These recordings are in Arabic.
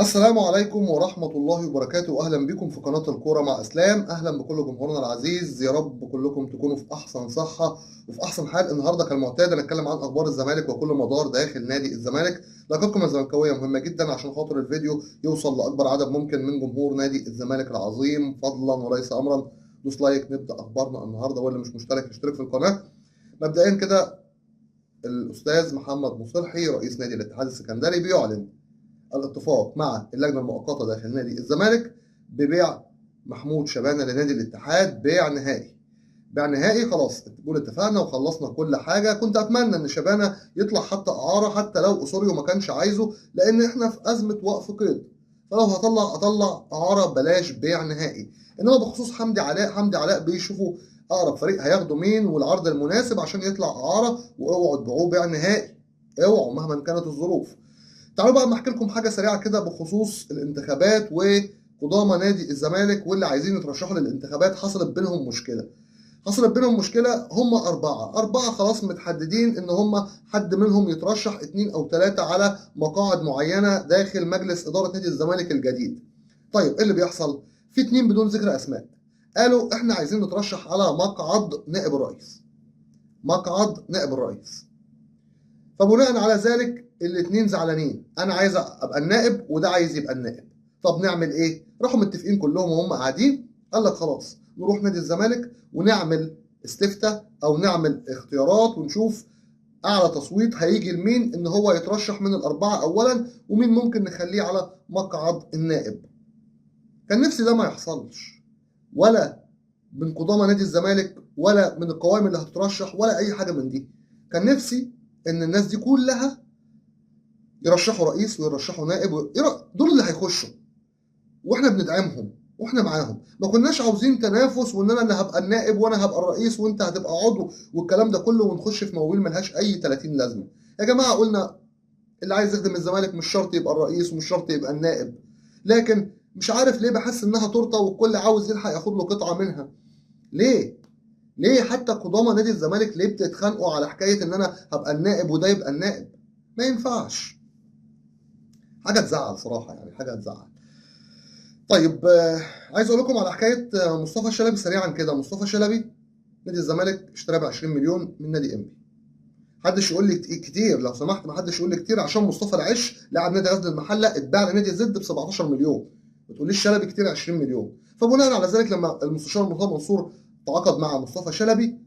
السلام عليكم ورحمة الله وبركاته. أهلا بكم في قناة الكورة مع إسلام. أهلا بكل جمهورنا العزيز، يا رب كلكم تكونوا في أحسن صحة وفي أحسن حال. النهاردة كالمعتاد هنتكلم عن أخبار الزمالك وكل مدار داخل نادي الزمالك. لقطكم الزملكاوية مهمة جدا عشان خاطر الفيديو يوصل لأكبر عدد ممكن من جمهور نادي الزمالك العظيم. فضلا وليس أمرا دوس لايك، نبدأ أخبارنا النهاردة، واللي مش مشترك يشترك في القناة. مبدئيا كده، الأستاذ محمد مصلحي رئيس نادي الاتحاد السكندري بيعلن الاتفاق مع اللجنه المؤقته داخل نادي الزمالك ببيع محمود شبانه لنادي الاتحاد بيع نهائي. بيع نهائي، خلاص بنقول اتفقنا وخلصنا كل حاجه. كنت اتمنى ان شبانه يطلع حتى اعاره، حتى لو اسوريو ما كانش عايزه، لان احنا في ازمه وقف قيد. فلو اطلع اعاره بلاش بيع نهائي. انما بخصوص حمدي علاء بيشوفوا اقرب فريق هياخده مين والعرض المناسب عشان يطلع اعاره، واوعوا تبيعوه بيع نهائي، اوعوا مهما كانت الظروف. تعالوا بقى احكي لكم حاجه سريعه كده بخصوص الانتخابات وقدامى نادي الزمالك واللي عايزين يترشحوا للانتخابات. حصلت بينهم مشكله. هم اربعه خلاص متحددين ان هم حد منهم يترشح، اتنين او تلاته على مقاعد معينه داخل مجلس اداره نادي الزمالك الجديد. طيب ايه اللي بيحصل؟ في اتنين بدون ذكر اسماء قالوا احنا عايزين نترشح على مقعد نائب الرئيس. فبناء على ذلك الاتنين زعلانين، انا عايز ابقى النائب وده عايز يبقى النائب. طب نعمل ايه؟ راحوا متفقين كلهم وهم قاعدين، قال لك خلاص نروح نادي الزمالك ونعمل استفتاء او نعمل اختيارات ونشوف اعلى تصويت هيجي لمين ان هو يترشح من الاربعه اولا، ومين ممكن نخليه على مقعد النائب. كان نفسي ده ما يحصلش، ولا من قدامى نادي الزمالك ولا من القوائم اللي هتترشح ولا اي حاجه من دي. كان نفسي ان الناس دي كلها يرشحوا رئيس ويرشحوا نائب دول اللي هيخشوا، واحنا بندعمهم واحنا معاهم. ما كناش عاوزين تنافس وان انا هبقى النائب وانا هبقى الرئيس وانت هتبقى عضو والكلام ده كله، ونخش في مواويل ملهاش اي 30 لازمه. يا جماعه قلنا اللي عايز يخدم الزمالك مش شرط يبقى الرئيس ومش شرط يبقى النائب. لكن مش عارف ليه بحس انها تورته والكل عاوز يلحق ياخد له قطعه منها. ليه حتى قدامى نادي الزمالك ليه بتتخانقوا على حكايه ان انا هبقى النائب وده يبقى النائب؟ ما ينفعش. حاجه تزعل صراحه، يعني حاجه تزعل. طيب عايز اقول لكم على حكايه مصطفى شلبي سريعا كده. مصطفى شلبي نادي الزمالك اشتراه ب 20 مليون من نادي انبي. محدش يقول لي كتير لو سمحت، محدش يقول لي كتير، عشان مصطفى العش لاعب نادي غزل المحله اتباع لنادي زد ب 17 مليون. ما تقوليش شلبي كتير 20 مليون. فبناء على ذلك لما المستشار مرتضى منصور تعاقد مع مصطفى شلبي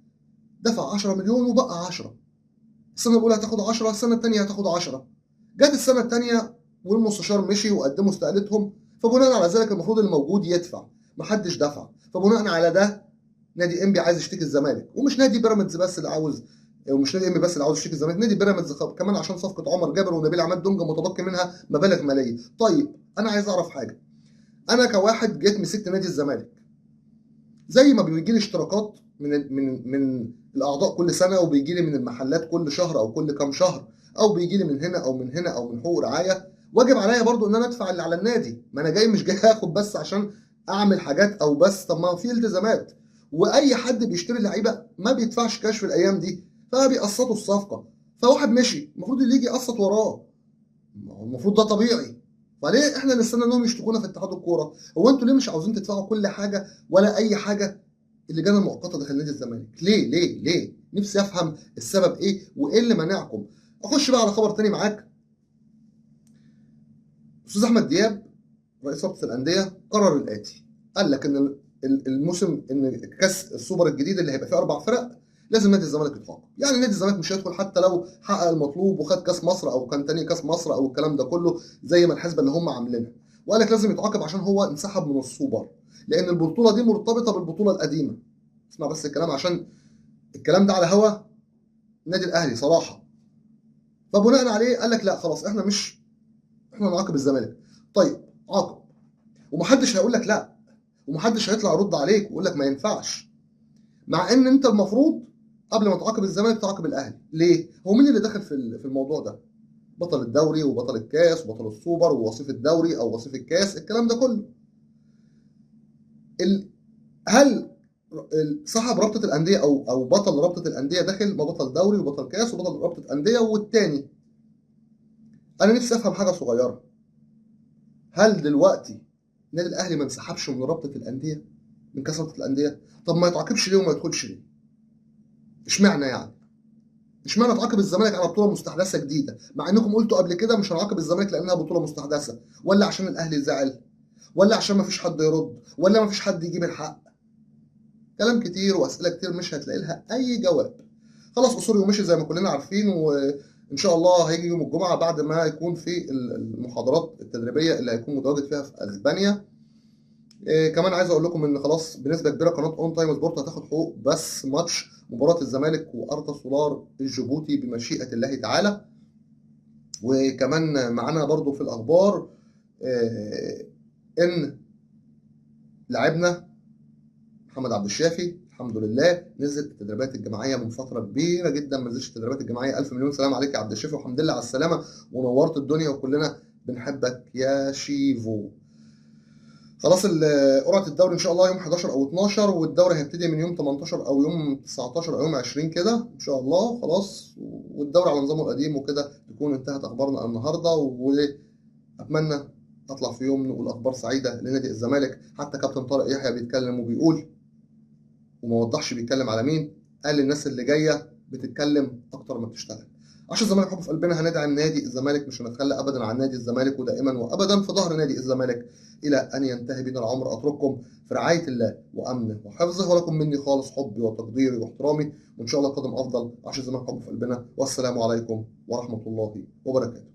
دفع 10 مليون وبقى 10. السنه الاولى هتاخد 10، السنه الثانيه هتاخد 10. جت السنه الثانيه والمستشار مشي وقدموا استقالتهم، فبناء على ذلك المفروض الموجود يدفع. محدش دفع. فبناء على ده نادي انبي عايز يشتكي الزمالك، ومش نادي بيراميدز بس اللي عاوز، ومش نادي انبي بس اللي عاوز يشتكي الزمالك، نادي بيراميدز كمان عشان صفقه عمر جابر ونبيل عماد دونجا متبقي منها مبالغ ماليه. طيب انا عايز اعرف حاجه. انا كواحد جيت مسكت نادي الزمالك، زي ما بيجي لي اشتراكات من الاعضاء كل سنه، وبيجي لي من المحلات كل شهر او كل كام شهر، او بيجي لي من هنا او من هنا او من حقوق رعايه، واجب عليا برضو ان انا ادفع اللي على النادي. ما انا مش جاي اخد بس عشان اعمل حاجات او بس. طب ما في التزامات، واي حد بيشتري لعيبه ما بيدفعش كاش في الايام دي، فبيقسطوا الصفقه. فواحد مشي المفروض اللي يجي يقسط وراه، المفروض ده طبيعي. فليه احنا نستنى انهم يشتكونا في اتحاد الكوره؟ هو انتوا ليه مش عاوزين تدفعوا كل حاجه ولا اي حاجه اللجان المؤقته داخل نادي الزمالك؟ ليه؟ نفسي افهم السبب ايه وايه اللي مانعكم. اخش بقى على خبر تاني معاك. استاذ احمد دياب رئيس رابطه الانديه قرر الاتي. قال لك ان الموسم، ان كاس السوبر الجديد اللي هيبقى فيه 4 فرق لازم نادي الزمالك يتعاقب. يعني نادي الزمالك مش هيدخل حتى لو حقق المطلوب وخد كاس مصر او كان تاني كاس مصر او الكلام ده كله زي ما الحسبه اللي هم عاملينها. وقال لك لازم يتعاقب عشان هو انسحب من السوبر، لان البطوله دي مرتبطه بالبطوله القديمه. اسمع بس الكلام، عشان الكلام ده على هوا النادي الاهلي صراحه. فبناء عليه قال لك لا خلاص احنا نعاقب الزمالك. طيب عاقب، ومحدش هيقول لك لا، ومحدش هيطلع يرد عليك ويقول لك ما ينفعش. مع ان انت المفروض قبل ما تعاقب الزمالك تعاقب الاهلي. ليه؟ هو مين اللي داخل في الموضوع ده؟ بطل الدوري وبطل الكاس وبطل السوبر ووصيف الدوري او وصيف الكاس، الكلام ده كله. هل صاحب رابطه الانديه او بطل رابطه الانديه داخل؟ ما بطل دوري وبطل كاس وبطل رابطه انديه والتاني. انا نفسي افهم حاجه صغيره. هل دلوقتي النادي الاهلي ما انسحبش من رابطه الانديه، من كاس رابطه الانديه؟ طب ما يتعاقبش ليه وما يدخلش ليه؟ اشمعنى يعني؟ اشمعنى تعاقب الزمالك على بطوله مستحدثه جديده، مع انكم قلتوا قبل كده مش هنعاقب الزمالك لانها بطوله مستحدثه؟ ولا عشان الاهلي زعل؟ ولا عشان ما فيش حد يرد؟ ولا ما فيش حد يجيب الحق؟ كلام كتير واسئله كتير مش هتلاقي لها اي جواب. خلاص اسوريو مشي زي ما كلنا عارفين، وان شاء الله هيجي يوم الجمعه بعد ما يكون في المحاضرات التدريبيه اللي هيكون متواجد فيها في اسبانيا. كمان عايز اقول لكم ان خلاص بنسبه كبيره قناه اون تايم سبورت هتاخد حقوق بس ماتش مباراه الزمالك وارتا سولار الجيبوتي بمشيئه الله تعالى. وكمان معانا برضو في الاخبار ان لاعبنا محمد عبد الشافي الحمد لله نزل التدريبات الجماعيه من فتره كبيره جدا، ما نزلش التدريبات الجماعيه. الف مليون سلام عليك يا عبد الشافي، والحمد لله على السلامه، ونورت الدنيا وكلنا بنحبك يا شيفو. خلاص قرعه الدوري ان شاء الله يوم 11 او 12، والدوري هيبتدي من يوم 18 او يوم 19 او يوم 20 كده ان شاء الله. خلاص والدوري على نظامه القديم وكده تكون انتهت اخبارنا النهارده. واتمنى اطلع في يوم نقول اخبار سعيده لنادي الزمالك. حتى كابتن طارق يحيى بيتكلم وبيقول وما وضحش بيتكلم على مين، قال الناس اللي جايه بتتكلم اكتر ما بتشتغل. عشان الزمالك حب في قلبنا هندعم نادي الزمالك، مش هنتخلى ابدا عن نادي الزمالك، ودائما وابدا في ظهر نادي الزمالك الى ان ينتهي بنا العمر. اترككم في رعايه الله وامنه وحفظه، ولكم مني خالص حبي وتقديري واحترامي، وان شاء الله قدم افضل. عشان الزمالك حب في قلبنا، والسلام عليكم ورحمه الله وبركاته.